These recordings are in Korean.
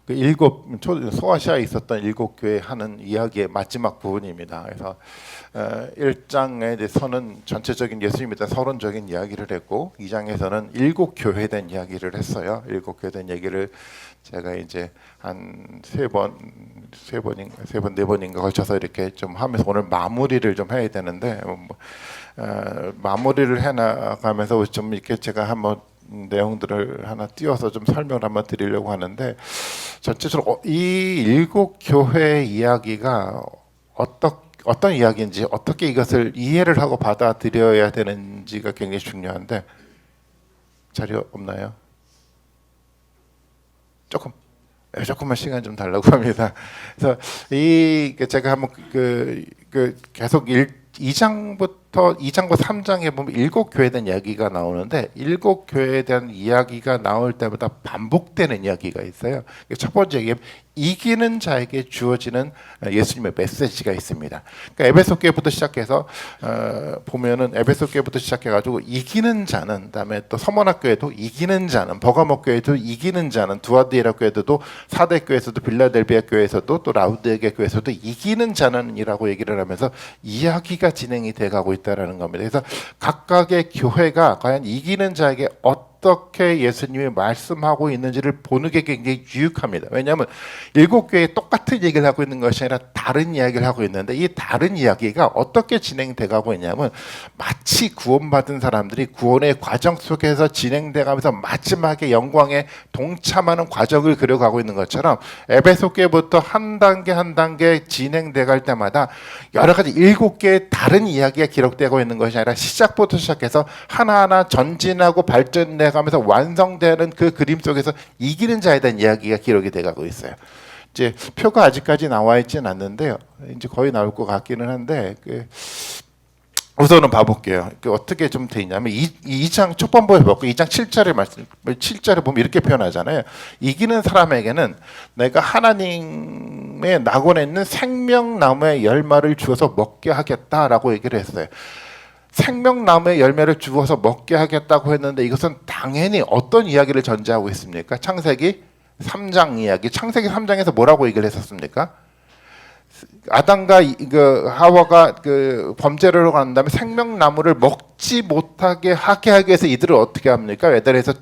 그 소아시아에 있었던 일곱 교회 하는 이야기의 마지막 부분입니다. 그래서 1장에 대해서는 전체적인 예수님에 대한 서론적인 이야기를 했고 2장에서는 일곱 교회에 대한 이야기를 했어요. 일곱 교회에 대한 얘기를 제가 이제 한 세 번, 네 번인가 걸쳐서 이렇게 좀 하면서 오늘 마무리를 좀 해야 되는데 마무리를 해나가면서 좀 이렇게 제가 한번 내용들을 하나 띄워서 좀 설명을 한번 드리려고 하는데 전체적으로 이 일곱 교회의 이야기가 어떤 이야기인지 어떻게 이것을 이해를 하고 받아들여야 되는지가 굉장히 중요한데 자리 없나요? 조금만 시간 좀 달라고 합니다. 그래서 제가 한번 계속 2장부터 3장에 보면 일곱 교회에 대한 이야기가 나오는데 일곱 교회에 대한 이야기가 나올 때마다 반복되는 이야기가 있어요. 첫 번째 얘기는 이기는 자에게 주어지는 예수님의 메시지가 있습니다. 그러니까 에베소 교회부터 시작해서 보면은 에베소 교회부터 시작해가지고 이기는 자는, 그다음에 또 서머나 교회도 이기는 자는, 버가모 교회도 이기는 자는, 두아디에라 교회도, 사대 교회에서도, 빌라델비아 교회에서도, 또 라우디게 교회에서도 이기는 자는이라고 얘기를 하면서 이야기가 진행이 돼가고 있다라는 겁니다. 그래서 각각의 교회가 과연 이기는 자에게 어떻게 예수님이 말씀하고 있는지를 보는 게 굉장히 유익합니다. 왜냐하면 일곱 교회에 똑같은 얘기를 하고 있는 것이 아니라 다른 이야기를 하고 있는데 이 다른 이야기가 어떻게 진행돼 가고 있냐면 마치 구원받은 사람들이 구원의 과정 속에서 진행돼 가면서 마지막에 영광에 동참하는 과정을 그려가고 있는 것처럼 에베소 교회부터 한 단계 한 단계 진행돼 갈 때마다 여러 가지 일곱 개의 다른 이야기가 기록되고 있는 것이 아니라 시작부터 시작해서 하나하나 전진하고 발전돼 가면서 완성되는 그 그림 속에서 이기는 자에 대한 이야기가 기록이 돼 가고 있어요. 이제 표가 아직까지 나와 있지는 않는데요. 이제 거의 나올 것 같기는 한데 우선은 봐볼게요. 어떻게 좀 돼 있냐면 2장 첫 번째 해볼게요. 2장 7절에 보면 이렇게 표현하잖아요. 이기는 사람에게는 내가 하나님의 낙원에 있는 생명나무의 열매를 주어서 먹게 하겠다라고 얘기를 했어요. 생명나무의 열매를 주어서 먹게 하겠다고 했는데 이것은 당연히 어떤 이야기를 전제하고 있습니까? 창세기 3장 이야기. 창세기 3장에서 뭐라고 얘기를 했었습니까? 아담과 하와가 범죄를 하고 난 다음에 생명나무를 먹지 못하게 하기 위해서 이들을 어떻게 합니까? 에덴에서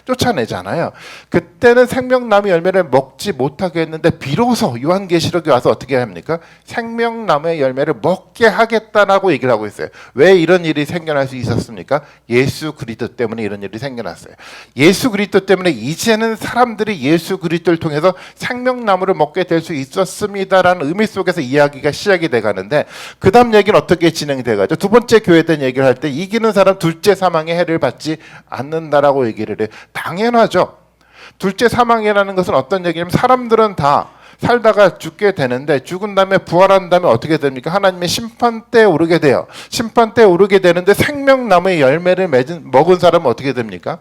쫓아내잖아요. 그때는 생명나무 열매를 먹지 못하게 했는데 비로소 요한계시록에 와서 어떻게 합니까? 생명나무의 열매를 먹게 하겠다라고 얘기를 하고 있어요. 왜 이런 일이 생겨날 수 있었습니까? 예수 그리스도 때문에 이런 일이 생겨났어요. 예수 그리스도 때문에 이제는 사람들이 예수 그리스도를 통해서 생명나무를 먹게 될 수 있었습니다라는 의미 속에서 이야기가 시작이 돼가는데 그 다음 얘기는 어떻게 진행돼가죠? 두 번째 교회에 대한 얘기를 할 때 이기는 사람 둘째 사망의 해를 받지 않는다라고 얘기를 해요. 당연하죠. 둘째 사망이라는 것은 어떤 얘기냐면 사람들은 다 살다가 죽게 되는데 죽은 다음에 부활한 다음에 어떻게 됩니까? 하나님의 심판대에 오르게 돼요. 심판대에 오르게 되는데 생명나무의 열매를 먹은 사람은 어떻게 됩니까?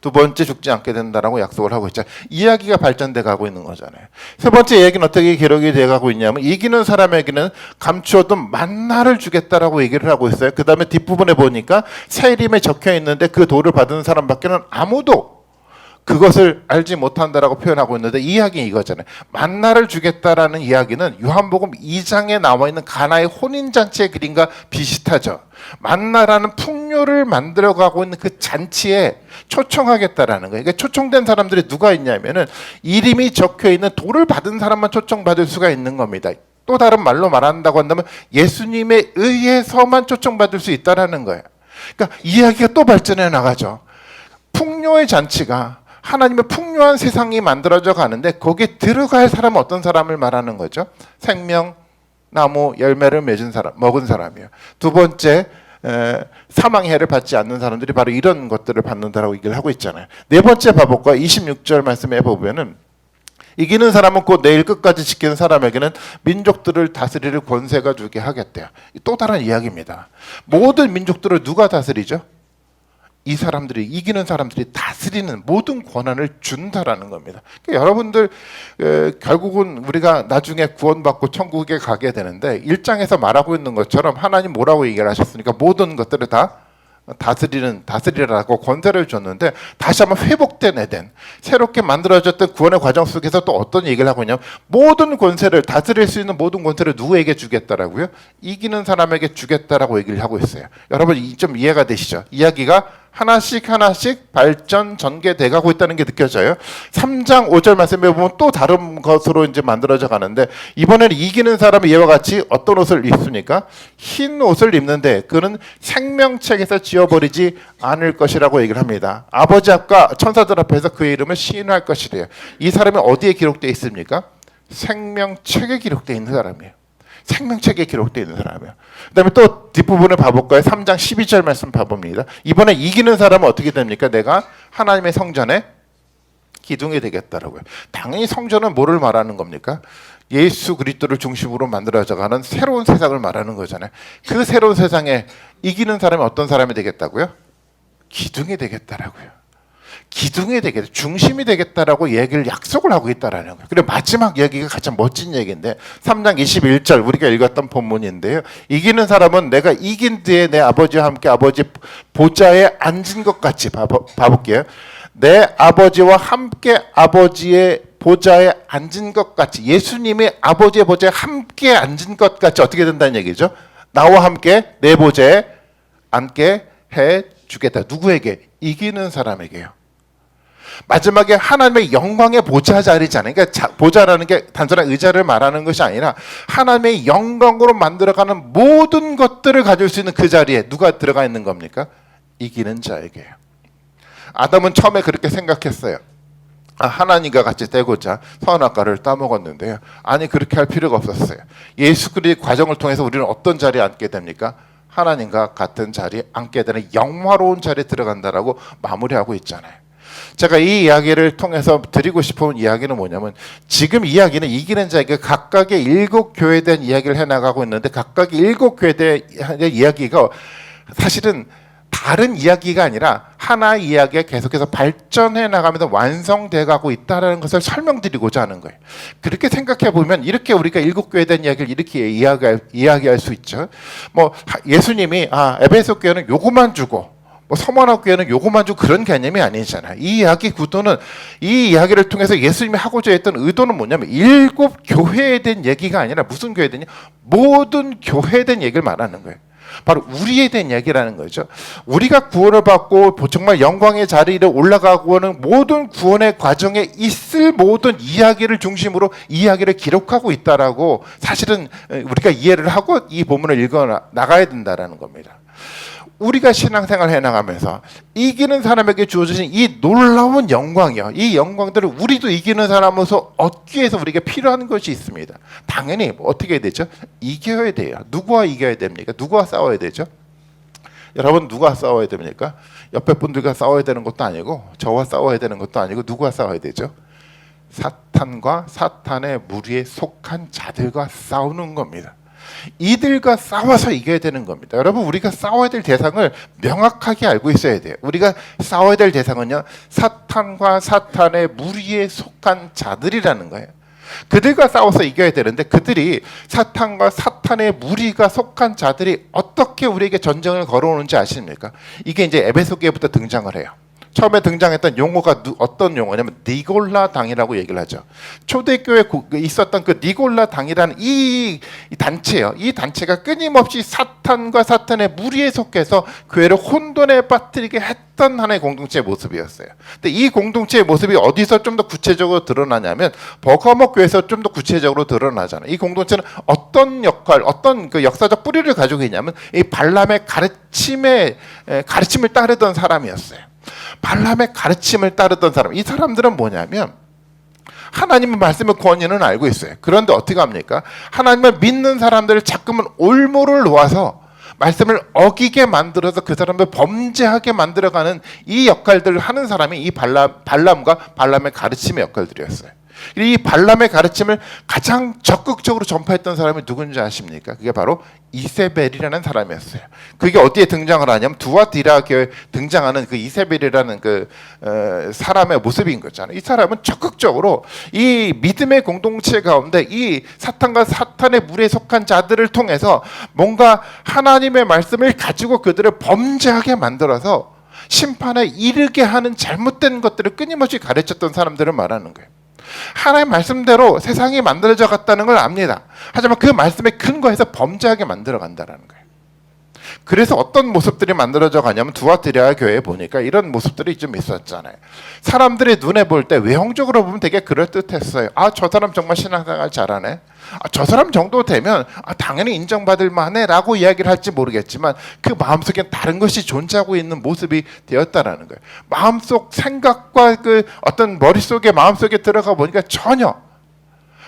두 번째 죽지 않게 된다라고 약속을 하고 있죠. 이야기가 발전돼 가고 있는 거잖아요. 세 번째 얘기는 어떻게 기록이 돼 가고 있냐면 이기는 사람에게는 감추어둔 만나를 주겠다라고 얘기를 하고 있어요. 그 다음에 뒷부분에 보니까 새 이름에 적혀 있는데 그 도를 받은 사람밖에는 아무도 그것을 알지 못한다라고 표현하고 있는데 이 이야기는 이거잖아요. 만나를 주겠다라는 이야기는 요한복음 2장에 나와 있는 가나의 혼인잔치의 그림과 비슷하죠. 만나라는 풍요를 만들어가고 있는 그 잔치에 초청하겠다라는 거예요. 그러니까 초청된 사람들이 누가 있냐면은 이름이 적혀있는 도를 받은 사람만 초청받을 수가 있는 겁니다. 또 다른 말로 말한다고 한다면 예수님에 의해서만 초청받을 수 있다라는 거예요. 그러니까 이야기가 또 발전해 나가죠. 풍요의 잔치가 하나님의 풍요한 세상이 만들어져 가는데 거기에 들어갈 사람은 어떤 사람을 말하는 거죠? 생명나무 열매를 먹은 사람이에요. 두 번째 사망의 해를 받지 않는 사람들이 바로 이런 것들을 받는다라고 얘기를 하고 있잖아요. 네 번째 봐볼까요? 26절 말씀해 보면은 이기는 사람은 곧 내일 끝까지 지키는 사람에게는 민족들을 다스릴 권세가 주게 하겠대요. 또 다른 이야기입니다. 모든 민족들을 누가 다스리죠? 이 사람들이 이기는 사람들이 다스리는 모든 권한을 준다라는 겁니다. 그러니까 여러분들 결국은 우리가 나중에 구원받고 천국에 가게 되는데 1장에서 말하고 있는 것처럼 하나님 뭐라고 얘기를 하셨습니까? 모든 것들을 다 다스리라고 권세를 줬는데 다시 한번 회복된 에덴, 새롭게 만들어졌던 구원의 과정 속에서 또 어떤 얘기를 하고 있냐면 모든 권세를, 다스릴 수 있는 모든 권세를 누구에게 주겠다라고요? 이기는 사람에게 주겠다라고 얘기를 하고 있어요. 여러분 좀 이해가 되시죠? 이야기가 하나씩 발전 전개돼 가고 있다는 게 느껴져요. 3장 5절 말씀에 보면 또 다른 것으로 이제 만들어져 가는데, 이번에는 이기는 사람이 이와 같이 어떤 옷을 입습니까? 흰 옷을 입는데 그는 생명책에서 지워버리지 않을 것이라고 얘기를 합니다. 아버지 앞과 천사들 앞에서 그의 이름을 시인할 것이래요. 이 사람이 어디에 기록되어 있습니까? 생명책에 기록되어 있는 사람이에요. 생명책에 기록되어 있는 사람이에요. 그 다음에 또 뒷부분을 봐볼까요? 3장 12절 말씀 봐봅니다. 이번에 이기는 사람은 어떻게 됩니까? 내가 하나님의 성전에 기둥이 되겠다라고요. 당연히 성전은 뭐를 말하는 겁니까? 예수 그리스도를 중심으로 만들어져가는 새로운 세상을 말하는 거잖아요. 그 새로운 세상에 이기는 사람이 어떤 사람이 되겠다고요? 기둥이 되겠다라고요. 기둥이 되겠다, 중심이 되겠다라고 얘기를 약속을 하고 있다라는 거예요. 그리고 마지막 얘기가 가장 멋진 얘기인데 3장 21절 우리가 읽었던 본문인데요. 이기는 사람은 내가 이긴 뒤에 내 아버지와 함께 아버지 보좌에 앉은 것 같이 봐볼게요. 내 아버지와 함께 아버지의 보좌에 앉은 것 같이, 예수님이 아버지의 보좌에 함께 앉은 것 같이 어떻게 된다는 얘기죠? 나와 함께 내 보좌에 앉게 해 주겠다. 누구에게? 이기는 사람에게요. 마지막에 하나님의 영광의 보좌 자리잖아요. 그러니까 보좌라는 게 단순한 의자를 말하는 것이 아니라 하나님의 영광으로 만들어가는 모든 것들을 가질 수 있는 그 자리에 누가 들어가 있는 겁니까? 이기는 자에게요. 아담은 처음에 그렇게 생각했어요. 하나님과 같이 되고자 선악과를 따먹었는데요. 아니, 그렇게 할 필요가 없었어요. 예수 그리스도의 과정을 통해서 우리는 어떤 자리에 앉게 됩니까? 하나님과 같은 자리에 앉게 되는 영화로운 자리에 들어간다라고 마무리하고 있잖아요. 제가 이 이야기를 통해서 드리고 싶은 이야기는 뭐냐면, 지금 이야기는 이기는 자에게 각각의 7교회에 대한 이야기를 해나가고 있는데, 각각의 7교회에 대한 이야기가 사실은 다른 이야기가 아니라 하나의 이야기가 계속해서 발전해 나가면서 완성돼 가고 있다는 것을 설명드리고자 하는 거예요. 그렇게 생각해 보면 이렇게 우리가 7교회에 대한 이야기를 이렇게 이야기할 수 있죠. 뭐 예수님이 에베소 교회는 요거만 주고 서머나 교회는 요거만 주고 그런 개념이 아니잖아요. 이 이야기 구도는, 이 이야기를 통해서 예수님이 하고자 했던 의도는 뭐냐면 7교회에 대한 얘기가 아니라 무슨 교회에 대한, 모든 교회에 대한 얘기를 말하는 거예요. 바로 우리에 대한 얘기라는 거죠. 우리가 구원을 받고 정말 영광의 자리에 올라가고 하는 모든 구원의 과정에 있을 모든 이야기를 중심으로 이야기를 기록하고 있다라고 사실은 우리가 이해를 하고 이 본문을 읽어 나가야 된다라는 겁니다. 우리가 신앙생활 해나가면서 이기는 사람에게 주어진 이 놀라운 영광이요, 이 영광들을 우리도 이기는 사람으로서 얻기 위해서 우리가 필요한 것이 있습니다. 당연히 어떻게 해야 되죠? 이겨야 돼요. 누구와 이겨야 됩니까? 누구와 싸워야 되죠? 여러분, 누구와 싸워야 됩니까? 옆에 분들과 싸워야 되는 것도 아니고 저와 싸워야 되는 것도 아니고 누구와 싸워야 되죠? 사탄과 사탄의 무리에 속한 자들과 싸우는 겁니다. 이들과 싸워서 이겨야 되는 겁니다. 여러분, 우리가 싸워야 될 대상을 명확하게 알고 있어야 돼요. 우리가 싸워야 될 대상은요, 사탄과 사탄의 무리에 속한 자들이라는 거예요. 그들과 싸워서 이겨야 되는데, 그들이, 사탄과 사탄의 무리가 속한 자들이 어떻게 우리에게 전쟁을 걸어오는지 아십니까? 이게 이제 에베소교회부터 등장을 해요. 처음에 등장했던 용어가 어떤 용어냐면 니골라 당이라고 얘기를 하죠. 초대교회에 있었던 그 니골라 당이라는 이 단체예요. 이 단체가 끊임없이 사탄과 사탄의 무리에 속해서 교회를 혼돈에 빠뜨리게 했던 하나의 공동체의 모습이었어요. 근데 이 공동체의 모습이 어디서 좀 더 구체적으로 드러나냐면 버가모 교회에서 좀 더 구체적으로 드러나잖아요. 이 공동체는 어떤 역할, 어떤 그 역사적 뿌리를 가지고 있냐면 이 발람의 가르침을 따르던 사람이었어요. 발람의 가르침을 따르던 사람, 이 사람들은 뭐냐면 하나님의 말씀의 권위는 알고 있어요. 그런데 어떻게 합니까? 하나님을 믿는 사람들을 자꾸만 올무를 놓아서 말씀을 어기게 만들어서 그 사람을 범죄하게 만들어가는 이 역할들을 하는 사람이 이 발람과 발람의 가르침의 역할들이었어요. 이 발람의 가르침을 가장 적극적으로 전파했던 사람이 누군지 아십니까? 그게 바로 이세벨이라는 사람이었어요. 그게 어디에 등장을 하냐면 두아디라교에 등장하는 그 이세벨이라는 그 사람의 모습인 거잖아요. 이 사람은 적극적으로 이 믿음의 공동체 가운데 이 사탄과 사탄의 무리에 속한 자들을 통해서 뭔가 하나님의 말씀을 가지고 그들을 범죄하게 만들어서 심판에 이르게 하는 잘못된 것들을 끊임없이 가르쳤던 사람들을 말하는 거예요. 하나님의 말씀대로 세상이 만들어져 갔다는 걸 압니다. 하지만 그 말씀에 근거해서 범죄하게 만들어 간다는 거예요. 그래서 어떤 모습들이 만들어져 가냐면 두아디라 교회에 보니까 이런 모습들이 좀 있었잖아요. 사람들이 눈에 볼 때 외형적으로 보면 되게 그럴듯했어요. 아, 저 사람 정말 신앙생활 잘하네. 아, 저 사람 정도 되면 당연히 인정받을 만해 라고 이야기를 할지 모르겠지만 그 마음속엔 다른 것이 존재하고 있는 모습이 되었다라는 거예요. 마음속 생각과 그 어떤 머릿속에 마음속에 들어가 보니까 전혀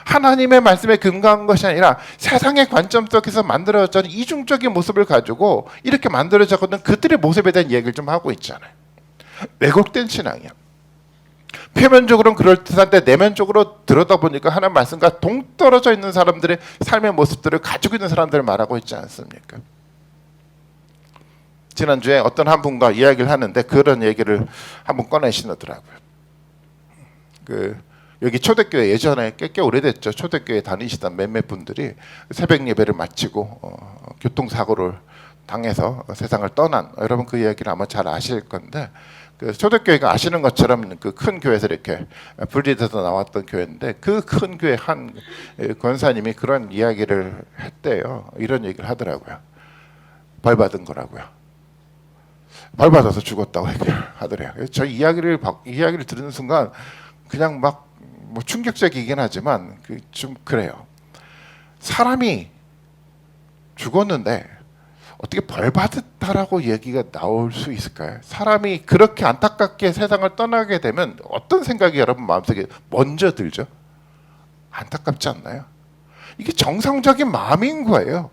하나님의 말씀에 근거한 것이 아니라 세상의 관점 속에서 만들어진 이중적인 모습을 가지고 이렇게 만들어졌거든. 그들의 모습에 대한 얘기를 좀 하고 있잖아요. 왜곡된 신앙이야. 표면적으로는 그럴듯한데 내면적으로 들여다보니까 하나님 말씀과 동떨어져 있는 사람들의 삶의 모습들을 가지고 있는 사람들을 말하고 있지 않습니까? 지난주에 어떤 한 분과 이야기를 하는데 그런 얘기를 한번 꺼내시더라고요. 여기 초대교회 예전에 꽤 오래됐죠. 초대교회 다니시던 몇몇 분들이 새벽 예배를 마치고 교통사고를 당해서 세상을 떠난, 여러분 그 이야기를 아마 잘 아실 건데, 그 초대교회가 아시는 것처럼 그 큰 교회에서 이렇게 분리돼서 나왔던 교회인데 그 큰 교회 한 권사님이 그런 이야기를 했대요. 이런 얘기를 하더라고요. 벌 받은 거라고요. 벌 받아서 죽었다고 얘기를 하더래요. 저 이야기를 들은 순간 그냥 막 뭐 충격적이긴 하지만 좀 그래요. 사람이 죽었는데 어떻게 벌 받았다라고 얘기가 나올 수 있을까요? 사람이 그렇게 안타깝게 세상을 떠나게 되면 어떤 생각이 여러분 마음속에 먼저 들죠? 안타깝지 않나요? 이게 정상적인 마음인 거예요.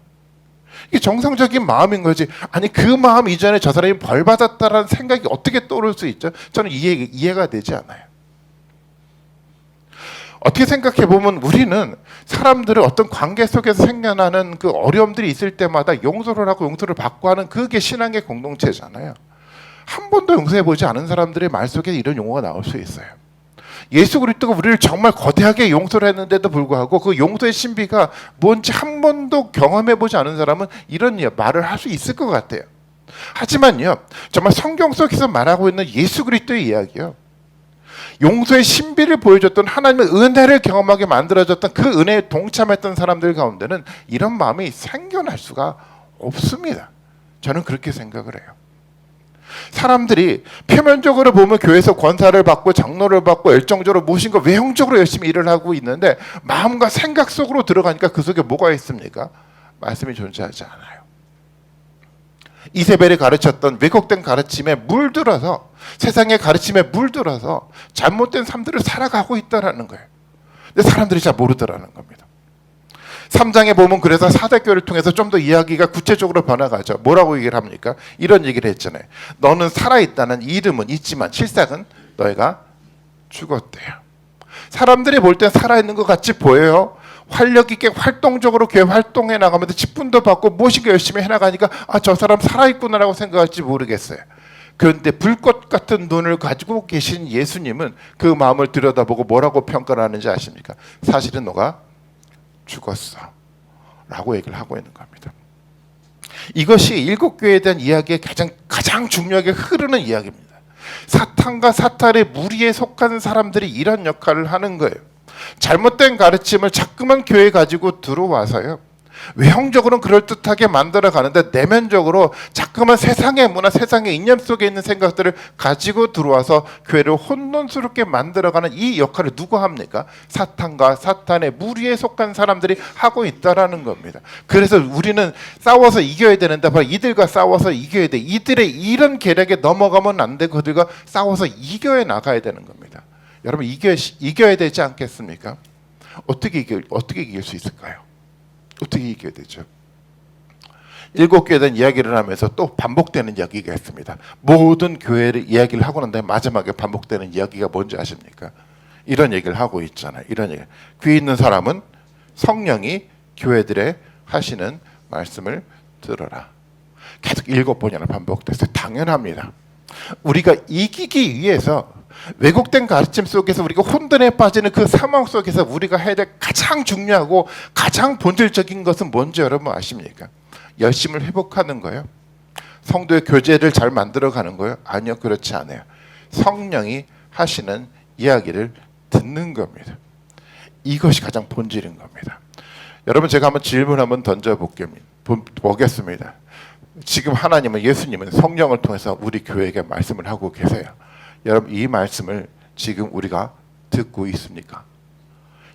이게 정상적인 마음인 거지. 아니 그 마음 이전에 저 사람이 벌 받았다라는 생각이 어떻게 떠오를 수 있죠? 저는 이해가 되지 않아요. 어떻게 생각해 보면 우리는 사람들을 어떤 관계 속에서 생겨나는 그 어려움들이 있을 때마다 용서를 하고 용서를 받고 하는 그게 신앙의 공동체잖아요. 한 번도 용서해 보지 않은 사람들의 말 속에 이런 용어가 나올 수 있어요. 예수 그리스도가 우리를 정말 거대하게 용서를 했는데도 불구하고 그 용서의 신비가 뭔지 한 번도 경험해 보지 않은 사람은 이런 말을 할 수 있을 것 같아요. 하지만요, 정말 성경 속에서 말하고 있는 예수 그리스도의 이야기요, 용서의 신비를 보여줬던 하나님의 은혜를 경험하게 만들어줬던 그 은혜에 동참했던 사람들 가운데는 이런 마음이 생겨날 수가 없습니다. 저는 그렇게 생각을 해요. 사람들이 표면적으로 보면 교회에서 권사를 받고 장로를 받고 열정적으로 무엇인가 외형적으로 열심히 일을 하고 있는데 마음과 생각 속으로 들어가니까 그 속에 뭐가 있습니까? 말씀이 존재하지 않아요. 이세벨이 가르쳤던 왜곡된 가르침에 물들어서, 세상의 가르침에 물들어서 잘못된 삶들을 살아가고 있다는 거예요. 근데 사람들이 잘 모르더라는 겁니다. 3장에 보면 그래서 사대교회를 통해서 좀 더 이야기가 구체적으로 변화가죠. 뭐라고 얘기를 합니까? 이런 얘기를 했잖아요. 너는 살아있다는 이름은 있지만 실상은 너희가 죽었대요. 사람들이 볼 땐 살아있는 것 같이 보여요. 활력 있게 활동적으로 교회 활동해 나가면서 직분도 받고 무엇인가 열심히 해나가니까 저 사람 살아있구나라고 생각할지 모르겠어요. 그런데 불꽃 같은 눈을 가지고 계신 예수님은 그 마음을 들여다보고 뭐라고 평가를 하는지 아십니까? 사실은 너가 죽었어 라고 얘기를 하고 있는 겁니다. 이것이 일곱 교회에 대한 이야기의 가장 중요하게 흐르는 이야기입니다. 사탄과 사탄의 무리에 속한 사람들이 이런 역할을 하는 거예요. 잘못된 가르침을 자꾸만 교회에 가지고 들어와서요, 외형적으로는 그럴듯하게 만들어 가는데 내면적으로 자꾸만 세상의 문화, 세상의 이념 속에 있는 생각들을 가지고 들어와서 교회를 혼돈스럽게 만들어가는 이 역할을 누가 합니까? 사탄과 사탄의 무리에 속한 사람들이 하고 있다라는 겁니다. 그래서 우리는 싸워서 이겨야 되는데 바로 이들과 싸워서 이겨야 돼. 이들의 이런 계략에 넘어가면 안 돼. 그들과 싸워서 이겨야 나가야 되는 겁니다. 여러분 이겨야 되지 않겠습니까? 어떻게 이길 수 있을까요? 어떻게 이겨야 되죠? 일곱 교회에 대한 이야기를 하면서 또 반복되는 이야기가 있습니다. 모든 교회를 이야기를 하고 난 다음에 마지막에 반복되는 이야기가 뭔지 아십니까? 이런 얘기를 하고 있잖아요. 이런 얘기. 귀 있는 사람은 성령이 교회들에 하시는 말씀을 들어라. 계속 7번이나 반복됐어요. 당연합니다. 우리가 이기기 위해서 왜곡된 가르침 속에서 우리가 혼돈에 빠지는 그 상황 속에서 우리가 해야 될 가장 중요하고 가장 본질적인 것은 뭔지 여러분 아십니까? 열심을 회복하는 거예요. 성도의 교제를 잘 만들어가는 거예요? 아니요, 그렇지 않아요. 성령이 하시는 이야기를 듣는 겁니다. 이것이 가장 본질인 겁니다. 여러분, 제가 한번 질문 한번 던져보겠습니다. 지금 하나님은, 예수님은 성령을 통해서 우리 교회에게 말씀을 하고 계세요. 여러분, 이 말씀을 지금 우리가 듣고 있습니까?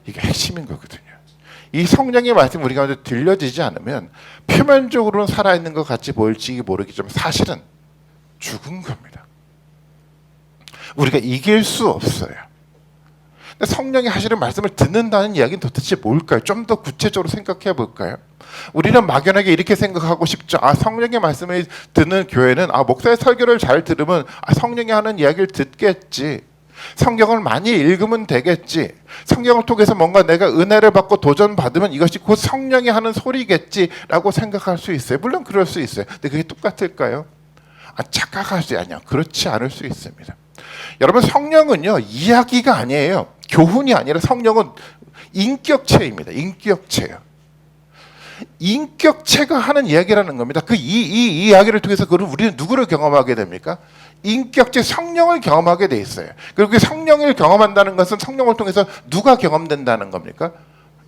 이게 핵심인 거거든요. 이 성령의 말씀이 우리 가운데 들려지지 않으면 표면적으로는 살아있는 것 같이 보일지 모르겠지만 사실은 죽은 겁니다. 우리가 이길 수 없어요. 근데 성령이 하시는 말씀을 듣는다는 이야기는 도대체 뭘까요? 좀 더 구체적으로 생각해 볼까요? 우리는 막연하게 이렇게 생각하고 싶죠. 성령의 말씀을 듣는 교회는 목사의 설교를 잘 들으면 성령이 하는 이야기를 듣겠지. 성경을 많이 읽으면 되겠지. 성경을 통해서 뭔가 내가 은혜를 받고 도전받으면 이것이 곧 성령이 하는 소리겠지라고 생각할 수 있어요. 물론 그럴 수 있어요. 근데 그게 똑같을까요? 착각할 수 아니야. 그렇지 않을 수 있습니다. 여러분, 성령은요 이야기가 아니에요. 교훈이 아니라 성령은 인격체입니다. 인격체요. 인격체가 하는 이야기라는 겁니다. 이 이야기를 통해서 우리는 누구를 경험하게 됩니까? 인격체 성령을 경험하게 돼 있어요. 그리고 그 성령을 경험한다는 것은 성령을 통해서 누가 경험된다는 겁니까?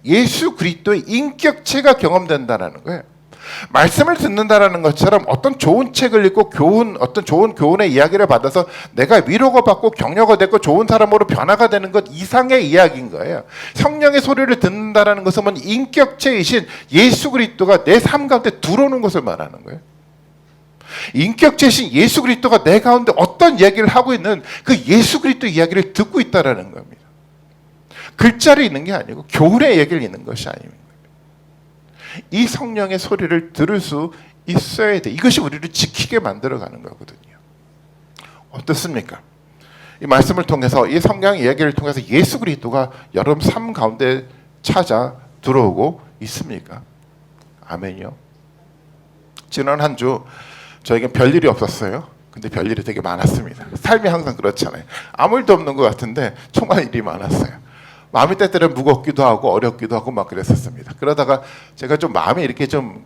예수 그리스도의 인격체가 경험된다는 거예요. 말씀을 듣는다라는 것처럼 어떤 좋은 책을 읽고 어떤 좋은 교훈의 이야기를 받아서 내가 위로가 받고 격려가 되고 좋은 사람으로 변화가 되는 것 이상의 이야기인 거예요. 성령의 소리를 듣는다라는 것은 인격체이신 예수 그리스도가 내 삶 가운데 들어오는 것을 말하는 거예요. 인격체이신 예수 그리스도가 내 가운데 어떤 이야기를 하고 있는 그 예수 그리스도 이야기를 듣고 있다라는 겁니다. 글자를 읽는 게 아니고 교훈의 얘기를 읽는 것이 아닙니다. 이 성령의 소리를 들을 수 있어야 돼. 이것이 우리를 지키게 만들어가는 거거든요. 어떻습니까? 이 말씀을 통해서, 이 성령의 이야기를 통해서 예수 그리스도가 여러분 삶 가운데 찾아 들어오고 있습니까? 아멘이요. 지난 한 주 저에겐 별일이 없었어요. 근데 별일이 되게 많았습니다. 삶이 항상 그렇잖아요. 아무 일도 없는 것 같은데 정말 일이 많았어요. 마음이 때때로 무겁기도 하고 어렵기도 하고 막 그랬었습니다. 그러다가 제가 좀 마음이 이렇게 좀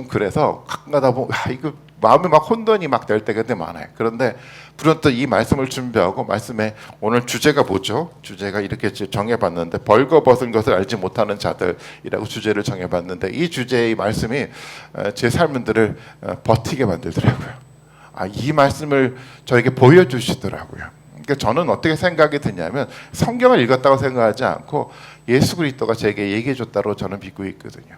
그래서 가끔 가다 보면 이거 마음이 막 혼돈이 막 될 때가 많아요. 그런데 부른 이 말씀을 준비하고 말씀에 오늘 주제가 뭐죠? 주제가 이렇게 정해봤는데 벌거벗은 것을 알지 못하는 자들이라고 주제를 정해봤는데 이 주제의 말씀이 제 삶들을 버티게 만들더라고요. 이 말씀을 저에게 보여주시더라고요. 그러니까 저는 어떻게 생각이 드냐면 성경을 읽었다고 생각하지 않고 예수 그리스도가 제게 얘기해 줬다고 저는 믿고 있거든요.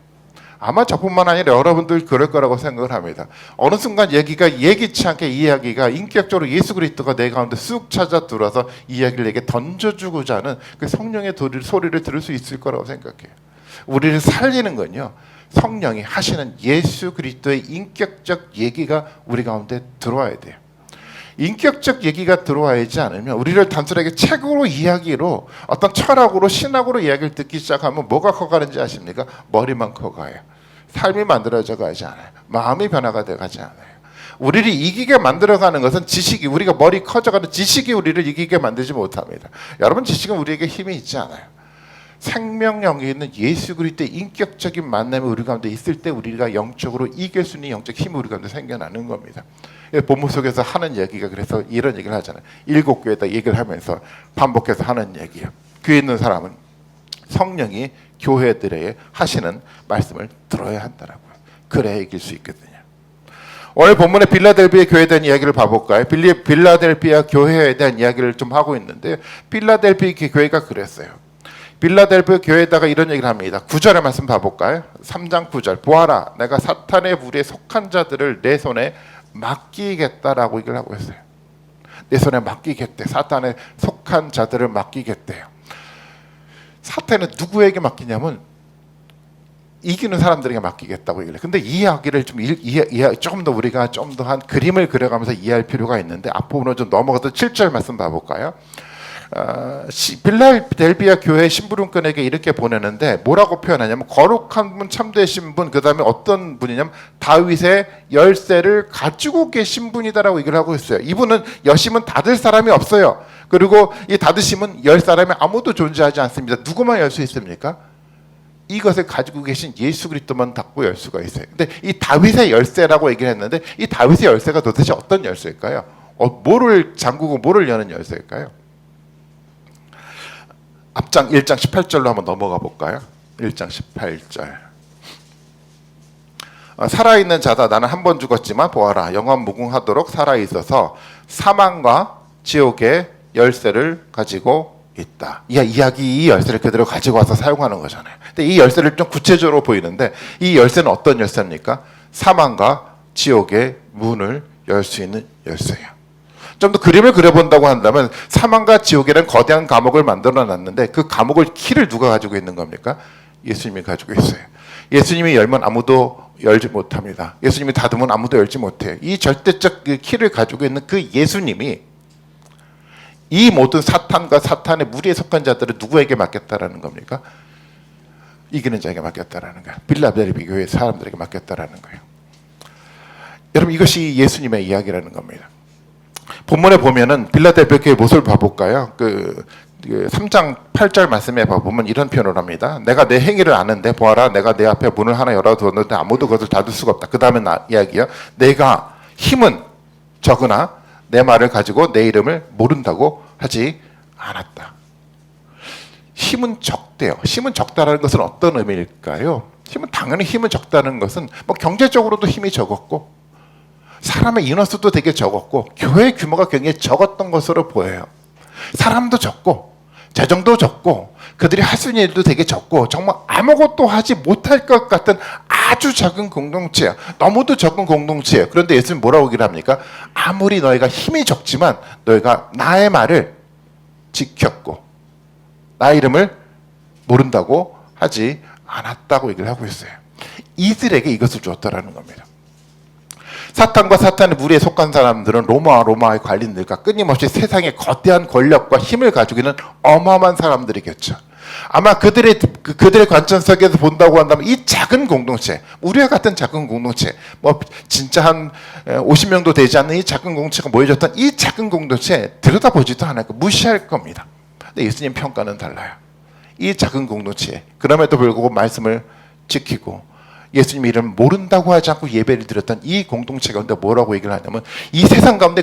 아마 저뿐만 아니라 여러분들 그럴 거라고 생각을 합니다. 어느 순간 얘기가 예기치 않게 이 이야기가 인격적으로 예수 그리스도가 내 가운데 쑥 찾아 들어와서 이 이야기를 내게 던져주고자 하는 그 성령의 소리를 들을 수 있을 거라고 생각해요. 우리를 살리는 건요, 성령이 하시는 예수 그리스도의 인격적 얘기가 우리 가운데 들어와야 돼요. 인격적 얘기가 들어와야지 않으면 우리를 단순하게 책으로 이야기로 어떤 철학으로 신학으로 이야기를 듣기 시작하면 뭐가 커가는지 아십니까? 머리만 커가요. 삶이 만들어져 가지 않아요. 마음이 변화가 돼 가지 않아요. 우리를 이기게 만들어가는 것은 지식이, 우리가 머리 커져가는 지식이 우리를 이기게 만들지 못합니다. 여러분, 지식은 우리에게 힘이 있지 않아요. 생명력이 있는 예수 그리스도의 인격적인 만남이 우리 가운데 있을 때 우리가 영적으로 이길 수 있는 영적 힘이 우리 가운데 생겨나는 겁니다. 본문 속에서 하는 얘기가 그래서 이런 얘기를 하잖아요. 7교회에다 얘기를 하면서 반복해서 하는 얘기예요. 귀 있는 사람은 성령이 교회들에게 하시는 말씀을 들어야 한다라고요. 그래야 이길 수 있거든요. 오늘 본문의 빌라델비아 교회에 대한 이야기를 봐볼까요? 빌라델비아 교회에 대한 이야기를 좀 하고 있는데 빌라델비아 교회가 그랬어요. 빌라델비아 교회에다가 이런 얘기를 합니다. 9절의 말씀 봐볼까요? 3장 9절. 보아라, 내가 사탄의 무리에 속한 자들을 내 손에 맡기겠다라고 얘기를 하고 있어요. 내 손에 맡기겠대. 사탄에 속한 자들을 맡기겠대요. 사탄은 누구에게 맡기냐면 이기는 사람들에게 맡기겠다고 얘기를 해요. 근데 이 이야기를 조금 더 우리가 좀 더 한 그림을 그려가면서 이해할 필요가 있는데 앞부분으로 좀 넘어가서 7절 말씀 봐볼까요? 빌라델비아 교회 심부름꾼에게 이렇게 보내는데 뭐라고 표현하냐면 거룩한 분, 참되신 분, 그 다음에 어떤 분이냐면 다윗의 열쇠를 가지고 계신 분이다라고 얘기를 하고 있어요. 이분은 여심은 닫을 사람이 없어요. 그리고 이 닫으심은 열 사람이 아무도 존재하지 않습니다. 누구만 열 수 있습니까? 이것을 가지고 계신 예수 그리스도만 닫고 열 수가 있어요. 근데 이 다윗의 열쇠라고 얘기를 했는데 이 다윗의 열쇠가 도대체 어떤 열쇠일까요? 뭐를 잠그고 뭐를 여는 열쇠일까요? 앞장 1장 18절로 한번 넘어가 볼까요? 1장 18절. 살아있는 자다. 나는 한 번 죽었지만 보아라. 영원 무궁하도록 살아있어서 사망과 지옥의 열쇠를 가지고 있다. 이 열쇠를 그대로 가지고 와서 사용하는 거잖아요. 근데 이 열쇠를 좀 구체적으로 보이는데 이 열쇠는 어떤 열쇠입니까? 사망과 지옥의 문을 열 수 있는 열쇠예요. 좀 더 그림을 그려본다고 한다면 사망과 지옥이라는 거대한 감옥을 만들어 놨는데 그 감옥을 키를 누가 가지고 있는 겁니까? 예수님이 가지고 있어요. 예수님이 열면 아무도 열지 못합니다. 예수님이 닫으면 아무도 열지 못해요. 이 절대적 그 키를 가지고 있는 그 예수님이 이 모든 사탄과 사탄의 무리에 속한 자들을 누구에게 맡겼다라는 겁니까? 이기는 자에게 맡겼다라는 거예요. 빌라델비 교회 사람들에게 맡겼다라는 거예요. 여러분 이것이 예수님의 이야기라는 겁니다. 본문에 보면은 빌라델비아 교회 모습을 봐볼까요? 그 3장 8절 말씀에 보면 이런 표현을 합니다. 내가 내 행위를 아는데 보아라 내가 내 앞에 문을 하나 열어두었는데 아무도 그것을 닫을 수가 없다. 그 다음에 이야기요. 내가 힘은 적으나 내 말을 가지고 내 이름을 모른다고 하지 않았다. 힘은 적대요. 힘은 적다라는 것은 어떤 의미일까요? 힘은 당연히 힘은 적다는 것은 뭐 경제적으로도 힘이 적었고 사람의 인원수도 되게 적었고 교회 규모가 굉장히 적었던 것으로 보여요. 사람도 적고 재정도 적고 그들이 할 수 있는 일도 되게 적고 정말 아무것도 하지 못할 것 같은 아주 작은 공동체예요. 너무도 적은 공동체예요. 그런데 예수님 뭐라고 얘기를 합니까? 아무리 너희가 힘이 적지만 너희가 나의 말을 지켰고 나의 이름을 모른다고 하지 않았다고 얘기를 하고 있어요. 이들에게 이것을 주었다라는 겁니다. 사탄과 사탄의 무리에 속한 사람들은 로마의 관리들과 끊임없이 세상의 거대한 권력과 힘을 가지고 있는 어마어마한 사람들이겠죠. 아마 그들의 관점 속에서 본다고 한다면 이 작은 공동체, 우리와 같은 작은 공동체, 뭐 진짜 한 50명도 되지 않는 이 작은 공동체가 모여졌던 이 작은 공동체 들여다보지도 않을 거 무시할 겁니다. 근데 예수님 평가는 달라요. 이 작은 공동체 그럼에도 불구하고 말씀을 지키고 예수님 이름 모른다고 하지 않고 예배를 드렸던 이 공동체 가운데 뭐라고 얘기를 하냐면 이 세상 가운데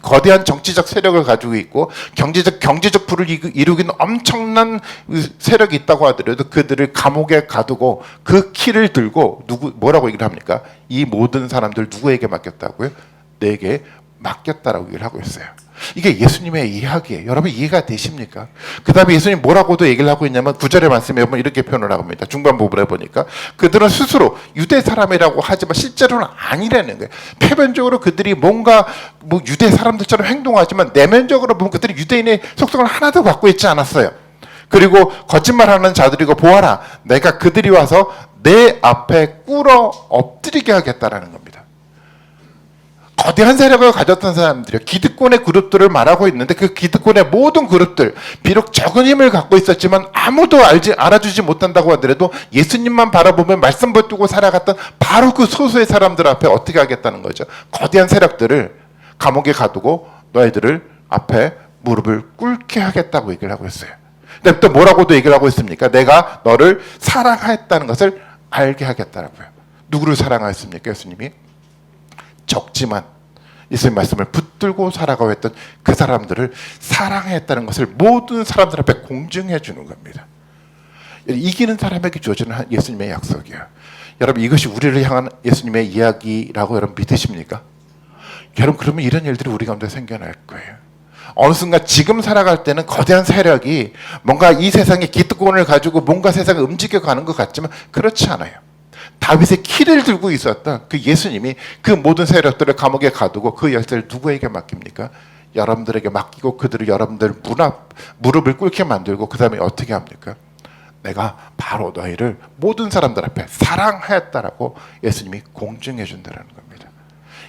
거대한 정치적 세력을 가지고 있고 경제적 부를 이루기는 엄청난 세력이 있다고 하더라도 그들을 감옥에 가두고 그 키를 들고 뭐라고 얘기를 합니까? 이 모든 사람들 누구에게 맡겼다고요? 내게 맡겼다라고 얘기를 하고 있어요. 이게 예수님의 이야기예요. 여러분 이해가 되십니까? 그 다음에 예수님 뭐라고도 얘기를 하고 있냐면 9절의 말씀에 보면 이렇게 표현을 하고 있습니다. 중반 부분에 보니까 그들은 스스로 유대 사람이라고 하지만 실제로는 아니라는 거예요. 표면적으로 그들이 뭔가 뭐 유대 사람들처럼 행동하지만 내면적으로 보면 그들이 유대인의 속성을 하나도 갖고 있지 않았어요. 그리고 거짓말하는 자들이고 보아라 내가 그들이 와서 내 앞에 꿇어 엎드리게 하겠다라는 겁니다. 거대한 세력을 가졌던 사람들이요. 기득권의 그룹들을 말하고 있는데 그 기득권의 모든 그룹들 비록 적은 힘을 갖고 있었지만 아무도 알아주지 못한다고 하더라도 예수님만 바라보면 말씀 붙들고 살아갔던 바로 그 소수의 사람들 앞에 어떻게 하겠다는 거죠. 거대한 세력들을 감옥에 가두고 너희들을 앞에 무릎을 꿇게 하겠다고 얘기를 하고 있어요. 근데 또 뭐라고도 얘기를 하고 있습니까? 내가 너를 사랑했다는 것을 알게 하겠다라고요. 누구를 사랑하였습니까? 예수님이? 적지만 예수님 말씀을 붙들고 살아가고 했던 그 사람들을 사랑했다는 것을 모든 사람들 앞에 공증해 주는 겁니다. 이기는 사람에게 주어지는 예수님의 약속이에요. 여러분 이것이 우리를 향한 예수님의 이야기라고 여러분 믿으십니까? 여러분 그러면 이런 일들이 우리 가운데 생겨날 거예요. 어느 순간 지금 살아갈 때는 거대한 세력이 뭔가 이 세상의 기득권을 가지고 뭔가 세상을 움직여가는 것 같지만 그렇지 않아요. 다윗의 키를 들고 있었던 그 예수님이 그 모든 세력들을 감옥에 가두고 그 열쇠를 누구에게 맡깁니까? 여러분들에게 맡기고 그들을 여러분들 무릎을 꿇게 만들고 그 다음에 어떻게 합니까? 내가 바로 너희를 모든 사람들 앞에 사랑하였다라고 예수님이 공증해 준다는 겁니다.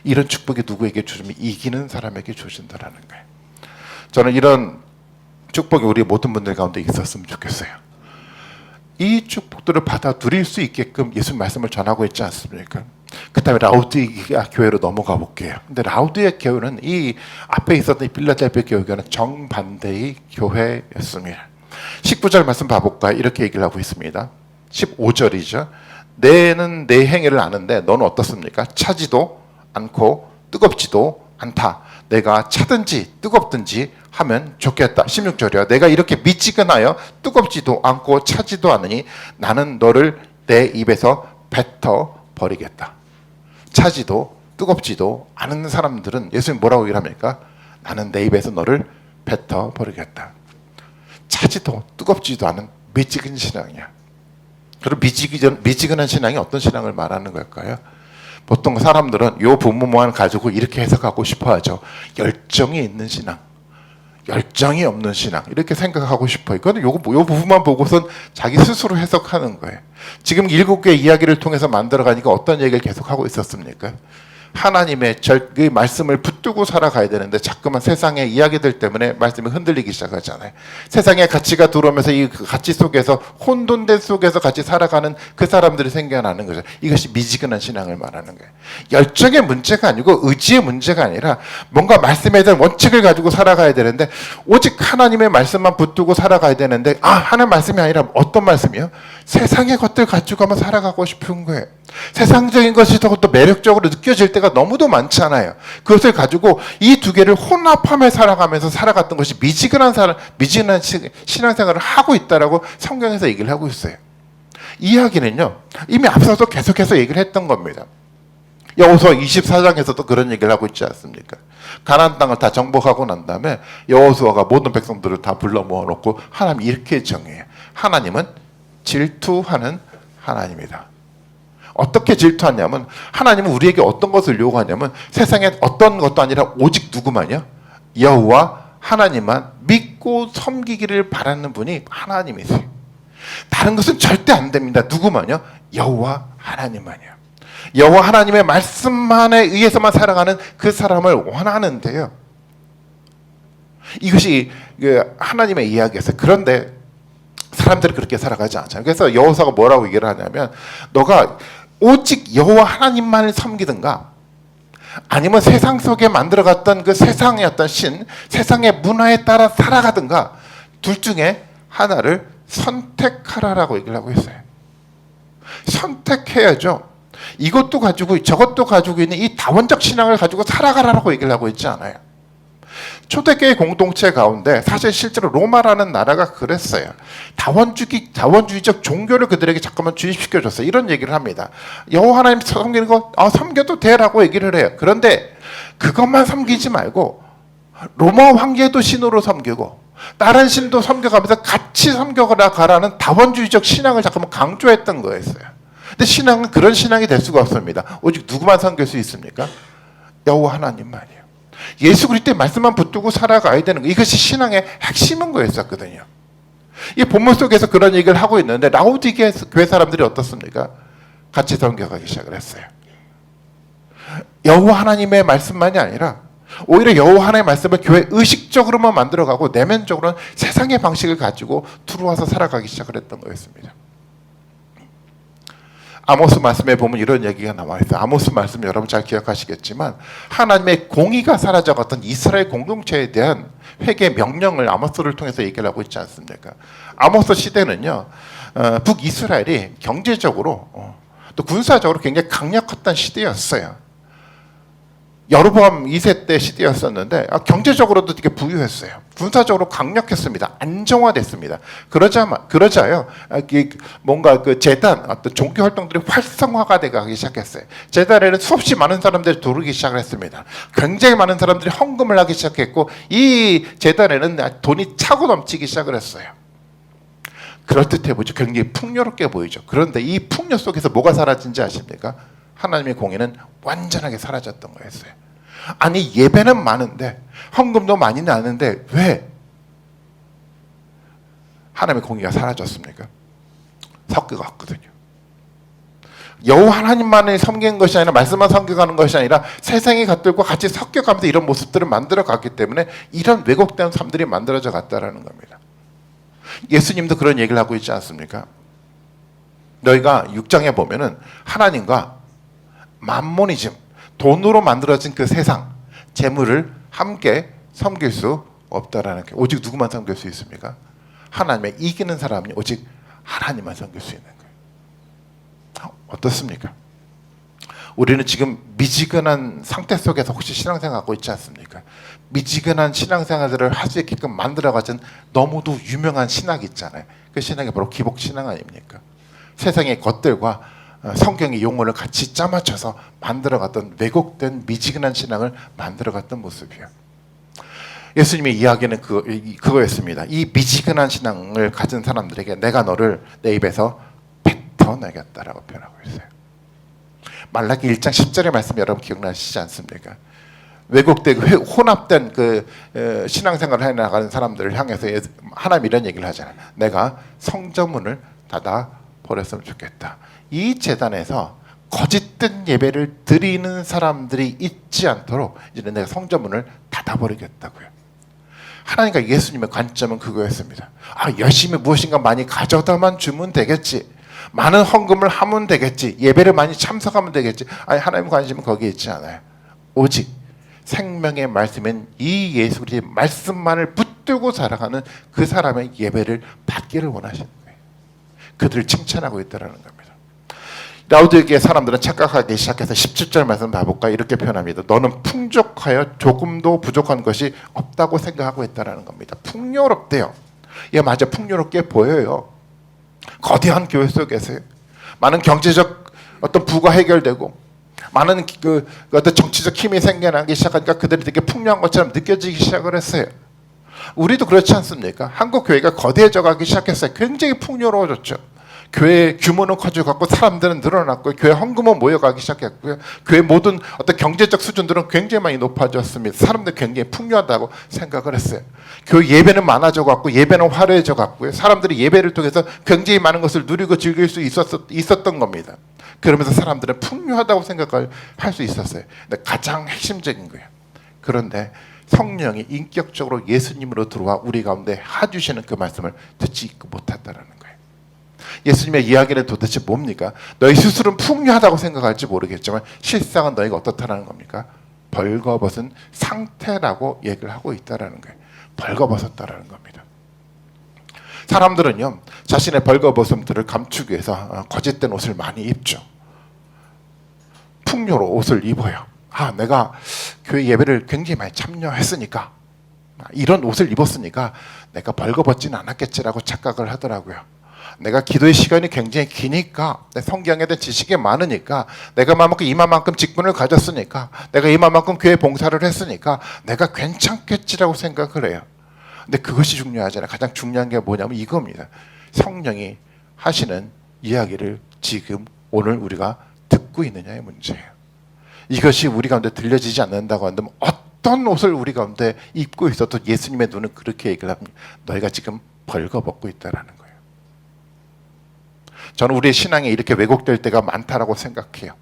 이런 축복이 누구에게 주시면 이기는 사람에게 주신다는 거예요. 저는 이런 축복이 우리 모든 분들 가운데 있었으면 좋겠어요. 이 축복들을 받아 누릴 수 있게끔 예수님 말씀을 전하고 있지 않습니까? 그 다음에 라우디게아 교회로 넘어가 볼게요. 근데 라우디게아 교회는 이 앞에 있었던 이 빌라델피아 교회는 정반대의 교회였습니다. 19절 말씀 봐볼까요? 이렇게 얘기를 하고 있습니다. 15절이죠. 내는 내 행위를 아는데 너는 어떻습니까? 차지도 않고 뜨겁지도 않다. 내가 차든지 뜨겁든지 하면 좋겠다. 16절이야. 내가 이렇게 미지근하여 뜨겁지도 않고 차지도 않으니 나는 너를 내 입에서 뱉어 버리겠다. 차지도 뜨겁지도 않은 사람들은 예수님 뭐라고 얘기를 합니까? 나는 내 입에서 너를 뱉어 버리겠다. 차지도 뜨겁지도 않은 미지근 신앙이야. 그럼 미지근한 신앙이 어떤 신앙을 말하는 걸까요? 보통 사람들은 요 부분만 가지고 이렇게 해석하고 싶어 하죠. 열정이 있는 신앙, 열정이 없는 신앙, 이렇게 생각하고 싶어요. 그런데 요 부분만 보고선 자기 스스로 해석하는 거예요. 지금 7개의 이야기를 통해서 만들어가니까 어떤 얘기를 계속하고 있었습니까? 하나님의 그 말씀을 붙들고 살아가야 되는데 자꾸만 세상의 이야기들 때문에 말씀이 흔들리기 시작하잖아요. 세상의 가치가 들어오면서 이 가치 속에서 혼돈된 속에서 같이 살아가는 그 사람들이 생겨나는 거죠. 이것이 미지근한 신앙을 말하는 거예요. 열정의 문제가 아니고 의지의 문제가 아니라 뭔가 말씀에 대한 원칙을 가지고 살아가야 되는데 오직 하나님의 말씀만 붙들고 살아가야 되는데 하나님 말씀이 아니라 어떤 말씀이요? 세상의 것들 가지고 한번 살아가고 싶은 거예요. 세상적인 것이 더 매력적으로 느껴질 때가 너무도 많잖아요. 그것을 가지고 이 두 개를 혼합하며 살아가면서 살아갔던 것이 미지근한 신앙생활을 하고 있다라고 성경에서 얘기를 하고 있어요. 이 이야기는요, 이미 앞서서 계속해서 얘기를 했던 겁니다. 여호수아 24장에서도 그런 얘기를 하고 있지 않습니까? 가나안 땅을 다 정복하고 난 다음에 여호수아가 모든 백성들을 다 불러 모아놓고 하나님 이렇게 정해요. 하나님은 질투하는 하나님이다. 어떻게 질투하냐면 하나님은 우리에게 어떤 것을 요구하냐면 세상에 어떤 것도 아니라 오직 누구만요? 여호와 하나님만 믿고 섬기기를 바라는 분이 하나님이세요. 다른 것은 절대 안 됩니다. 누구만요? 여호와 하나님만이요. 여호와 하나님의 말씀만에 의해서만 살아가는 그 사람을 원하는데요. 이것이 하나님의 이야기였어요. 그런데 사람들이 그렇게 살아가지 않잖아요. 그래서 여호수아가 뭐라고 얘기를 하냐면 너가 오직 여호와 하나님만을 섬기든가 아니면 세상 속에 만들어갔던 그 세상의 어떤 세상의 문화에 따라 살아가든가 둘 중에 하나를 선택하라라고 얘기를 하고 있어요. 선택해야죠. 이것도 가지고 저것도 가지고 있는 이 다원적 신앙을 가지고 살아가라라고 얘기를 하고 있지 않아요. 초대교회 공동체 가운데 사실 실제로 로마라는 나라가 그랬어요. 다원주의적 종교를 그들에게 잠깐만 주입시켜줬어요. 이런 얘기를 합니다. 여호와 하나님 섬기는 거 섬겨도 돼라고 얘기를 해요. 그런데 그것만 섬기지 말고 로마 황제도 신으로 섬기고 다른 신도 섬겨가면서 같이 섬겨가라는 다원주의적 신앙을 잠깐만 강조했던 거였어요. 근데 신앙은 그런 신앙이 될 수가 없습니다. 오직 누구만 섬길 수 있습니까? 여호와 하나님만이요. 예수 그리스도의 말씀만 붙들고 살아가야 되는 거. 이것이 신앙의 핵심인 거였었거든요. 이 본문 속에서 그런 얘기를 하고 있는데 라우디게아 교회 사람들이 어떻습니까? 같이 섬겨가기 시작을 했어요. 여호와 하나님의 말씀만이 아니라 오히려 여호와 하나님의 말씀을 교회 의식적으로만 만들어가고 내면적으로는 세상의 방식을 가지고 들어와서 살아가기 시작을 했던 거였습니다. 아모스 말씀에 보면 이런 얘기가 나와 있어요. 아모스 말씀 여러분 잘 기억하시겠지만 하나님의 공의가 사라져갔던 이스라엘 공동체에 대한 회개 명령을 아모스를 통해서 얘기를 하고 있지 않습니까? 아모스 시대는요, 북이스라엘이 경제적으로 또 군사적으로 굉장히 강력했던 시대였어요. 여로보암 2세 때 시대였었는데 경제적으로도 되게 부유했어요. 군사적으로 강력했습니다. 안정화됐습니다. 그러자요. 뭔가 그 재단 어떤 종교 활동들이 활성화가 되기 시작했어요. 재단에는 수없이 많은 사람들이 들어오기 시작을 했습니다. 굉장히 많은 사람들이 헌금을 하기 시작했고 이 재단에는 돈이 차고 넘치기 시작을 했어요. 그럴듯해 보이죠. 굉장히 풍요롭게 보이죠. 그런데 이 풍요 속에서 뭐가 사라진지 아십니까? 하나님의 공의는 완전하게 사라졌던 거였어요. 아니 예배는 많은데 헌금도 많이 나는데 왜 하나님의 공의가 사라졌습니까? 섞여갔거든요. 여호와 하나님만을 섬기는 것이 아니라 말씀만 섬겨가는 것이 아니라 세상의 것들과 같이 섞여가면서 이런 모습들을 만들어갔기 때문에 이런 왜곡된 삶들이 만들어져 갔다라는 겁니다. 예수님도 그런 얘기를 하고 있지 않습니까? 너희가 6장에 보면은 하나님과 맘모니즘, 돈으로 만들어진 그 세상, 재물을 함께 섬길 수 없다라는 게, 오직 누구만 섬길 수 있습니까? 하나님의 이기는 사람이 오직 하나님만 섬길 수 있는 거예요. 어떻습니까? 우리는 지금 미지근한 상태 속에서 혹시 신앙생활하고 있지 않습니까? 미지근한 신앙생활들을 할 수 있게끔 만들어가진 너무도 유명한 신학이 있잖아요. 그 신학이 바로 기복신앙 아닙니까? 세상의 것들과 성경의 용어를 같이 짜맞춰서 만들어갔던 왜곡된 미지근한 신앙을 만들어갔던 모습이에요. 예수님의 이야기는 그거였습니다. 이 미지근한 신앙을 가진 사람들에게 내가 너를 내 입에서 뱉어내겠다라고 표현하고 있어요. 말라기 1장 10절의 말씀 여러분 기억나시지 않습니까? 왜곡되고 혼합된 그 신앙생활을 해나가는 사람들을 향해서 하나님 이런 얘기를 하잖아요. 내가 성전문을 닫아 버렸으면 좋겠다. 이 제단에서 거짓된 예배를 드리는 사람들이 있지 않도록 이제 내가 성전문을 닫아버리겠다고요. 하나님과 예수님의 관점은 그거였습니다. 열심히 무엇인가 많이 가져다만 주면 되겠지. 많은 헌금을 하면 되겠지. 예배를 많이 참석하면 되겠지. 하나님의 관심은 거기에 있지 않아요. 오직 생명의 말씀인 이 예수 그리스도의 말씀만을 붙들고 살아가는 그 사람의 예배를 받기를 원하시는 거예요. 그들을 칭찬하고 있다는 겁니다. 라우디게의 사람들은 착각하기 시작해서 17절 말씀 봐볼까? 이렇게 표현합니다. 너는 풍족하여 조금도 부족한 것이 없다고 생각하고 있다는 겁니다. 풍요롭대요. 예, 맞아. 풍요롭게 보여요. 거대한 교회 속에서 많은 경제적 어떤 부가 해결되고 많은 그 어떤 정치적 힘이 생겨나기 시작하니까 그들이 되게 풍요한 것처럼 느껴지기 시작을 했어요. 우리도 그렇지 않습니까? 한국 교회가 거대해져 가기 시작했어요. 굉장히 풍요로워졌죠. 교회 규모는 커져갔고 사람들은 늘어났고 교회 헌금은 모여가기 시작했고요. 교회 모든 어떤 경제적 수준들은 굉장히 많이 높아졌습니다. 사람들 굉장히 풍요하다고 생각을 했어요. 교회 예배는 많아져갔고 예배는 화려해져갔고요. 사람들이 예배를 통해서 굉장히 많은 것을 누리고 즐길 수 있었던 겁니다. 그러면서 사람들은 풍요하다고 생각을 할 수 있었어요. 근데 가장 핵심적인 거예요. 그런데 성령이 인격적으로 예수님으로 들어와 우리 가운데 해주시는 그 말씀을 듣지 못한다는 거예요. 예수님의 이야기는 도대체 뭡니까? 너희 스스로는 풍요하다고 생각할지 모르겠지만 실상은 너희가 어떻다는 겁니까? 벌거벗은 상태라고 얘기를 하고 있다는 거예요. 벌거벗었다는 겁니다. 사람들은요, 자신의 벌거벗음들을 감추기 위해서 거짓된 옷을 많이 입죠. 풍요로 옷을 입어요. 내가 교회 예배를 굉장히 많이 참여했으니까, 이런 옷을 입었으니까 내가 벌거벗지는 않았겠지라고 착각을 하더라고요. 내가 기도의 시간이 굉장히 기니까, 내 성경에 대한 지식이 많으니까, 내가 이만큼 직분을 가졌으니까, 내가 이만큼 교회 봉사를 했으니까 내가 괜찮겠지라고 생각을 해요. 근데 그것이 중요하잖아요. 가장 중요한 게 뭐냐면 이겁니다. 성령이 하시는 이야기를 지금 오늘 우리가 듣고 있느냐의 문제예요. 이것이 우리 가운데 들려지지 않는다고 한다면 어떤 옷을 우리 가운데 입고 있어도 예수님의 눈은 그렇게 얘기를 합니다. 너희가 지금 벌거벗고 있다라는 거예요. 저는 우리의 신앙이 이렇게 왜곡될 때가 많다라고 생각해요.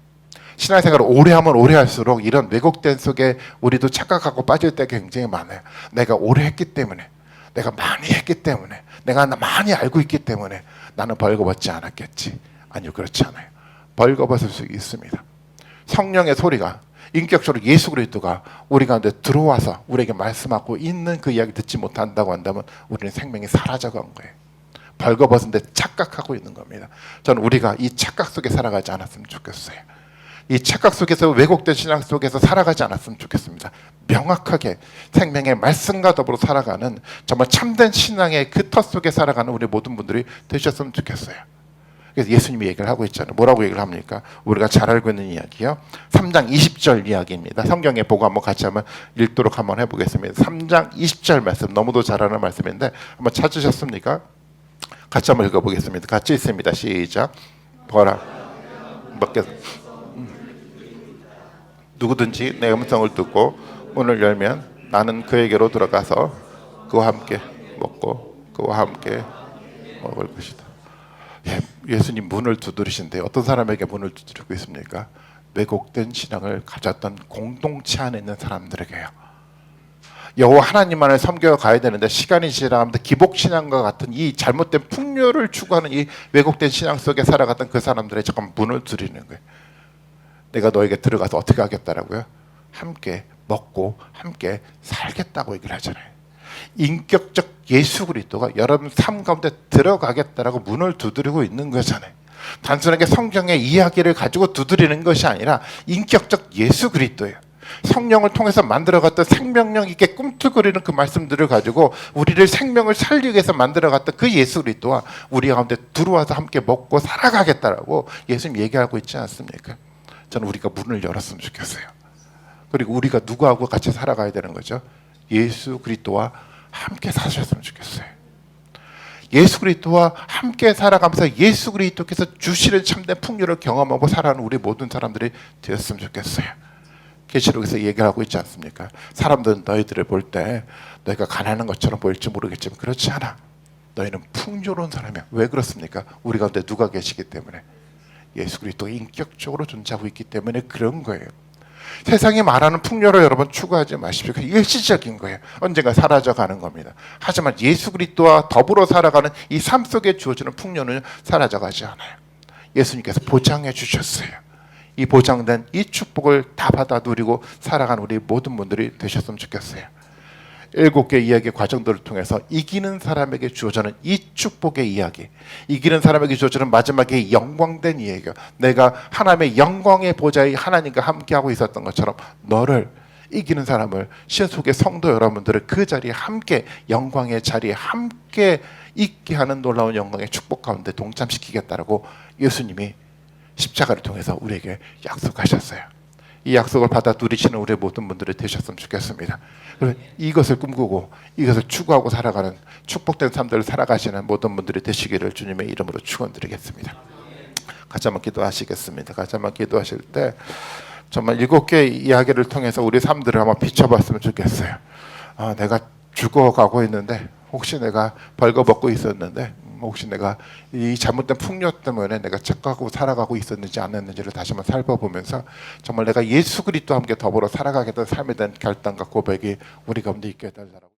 신앙생활을 오래 하면 오래 할수록 이런 왜곡된 속에 우리도 착각하고 빠질 때가 굉장히 많아요. 내가 오래 했기 때문에, 내가 많이 했기 때문에, 내가 많이 알고 있기 때문에 나는 벌거벗지 않았겠지. 아니요, 그렇지 않아요. 벌거벗을 수 있습니다. 성령의 소리가 인격적으로 예수 그리스도가 우리 가운데 들어와서 우리에게 말씀하고 있는 그 이야기 듣지 못한다고 한다면 우리는 생명이 사라져간 거예요. 벌거벗은데 착각하고 있는 겁니다. 저는 우리가 이 착각 속에 살아가지 않았으면 좋겠어요. 이 착각 속에서 왜곡된 신앙 속에서 살아가지 않았으면 좋겠습니다. 명확하게 생명의 말씀과 더불어 살아가는 정말 참된 신앙의 그 터 속에 살아가는 우리 모든 분들이 되셨으면 좋겠어요. 그래서 예수님이 얘기를 하고 있잖아요. 뭐라고 얘기를 합니까? 우리가 잘 알고 있는 이야기요. 3장 20절 이야기입니다. 성경에 보고 한번 같이 한번 읽도록 한번 해보겠습니다. 3장 20절 말씀, 너무도 잘 아는 말씀인데 한번 찾으셨습니까? 같이 한번 읽어보겠습니다. 같이 있습니다. 시작. 보라. 누구든지 내 음성을 듣고 문을 열면 나는 그에게로 들어가서 그와 함께 먹고 그와 함께 먹을 것이다. 예, 예수님 문을 두드리신데 어떤 사람에게 문을 두드리고 있습니까? 왜곡된 신앙을 가졌던 공동체 안에 있는 사람들에게요. 여호와 하나님만을 섬겨 가야 되는데 시간이 지나가면서 기복 신앙과 같은 이 잘못된 풍요를 추구하는 이 왜곡된 신앙 속에 살아갔던 그 사람들의 잠깐 문을 두드리는 거예요. 내가 너에게 들어가서 어떻게 하겠다라고요? 함께 먹고 함께 살겠다고 얘기를 하잖아요. 인격적 예수 그리스도가 여러분 삶 가운데 들어가겠다라고 문을 두드리고 있는 거잖아요. 단순하게 성경의 이야기를 가지고 두드리는 것이 아니라 인격적 예수 그리스도예요. 성령을 통해서 만들어갔던 생명력 있게 꿈틀거리는 그 말씀들을 가지고 우리를 생명을 살리기 위해서 만들어갔던 그 예수 그리스도와 우리 가운데 들어와서 함께 먹고 살아가겠다라고 예수님 얘기하고 있지 않습니까? 저는 우리가 문을 열었으면 좋겠어요. 그리고 우리가 누구하고 같이 살아가야 되는 거죠? 예수 그리스도와 함께 사셨으면 좋겠어요. 예수 그리스도와 함께 살아가면서 예수 그리스도께서 주시는 참된 풍요를 경험하고 살아가는 우리 모든 사람들이 되었으면 좋겠어요. 계시록에서 얘기를 하고 있지 않습니까? 사람들은 너희들을 볼 때 너희가 가난한 것처럼 보일지 모르겠지만 그렇지 않아. 너희는 풍요로운 사람이야. 왜 그렇습니까? 우리 가운데 누가 계시기 때문에. 예수 그리스도가 인격적으로 존재하고 있기 때문에 그런 거예요. 세상이 말하는 풍요를 여러분 추구하지 마십시오. 일시적인 거예요. 언젠가 사라져가는 겁니다. 하지만 예수 그리스도와 더불어 살아가는 이 삶 속에 주어지는 풍요는 사라져가지 않아요. 예수님께서 보장해 주셨어요. 이 보장된 이 축복을 다 받아 누리고 살아가는 우리 모든 분들이 되셨으면 좋겠어요. 7개 이야기의 과정들을 통해서 이기는 사람에게 주어지는 이 축복의 이야기, 이기는 사람에게 주어지는 마지막에 영광된 이야기가 내가 하나님의 영광의 보좌의 하나님과 함께하고 있었던 것처럼 너를 이기는 사람을 시간 속의 성도 여러분들을 그 자리에 함께 영광의 자리에 함께 있게 하는 놀라운 영광의 축복 가운데 동참시키겠다라고 예수님이 십자가를 통해서 우리에게 약속하셨어요. 이 약속을 받아 누리시는 우리 모든 분들이 되셨으면 좋겠습니다. 이것을 꿈꾸고 이것을 추구하고 살아가는 축복된 삶들을 살아가시는 모든 분들이 되시기를 주님의 이름으로 축원드리겠습니다. 같이 한번 기도하시겠습니다. 같이 한번 기도하실 때 정말 7개 이야기를 통해서 우리 삶들을 한번 비춰봤으면 좋겠어요. 내가 죽어가고 있는데 혹시 내가 벌거벗고 있었는데 혹시 내가 이 잘못된 풍요 때문에 내가 착각하고 살아가고 있었는지 안 했는지를 다시 한번 살펴보면서 정말 내가 예수 그리스도와 함께 더불어 살아가겠다는 삶에 대한 결단과 고백이 우리 가운데 있게 해달라고.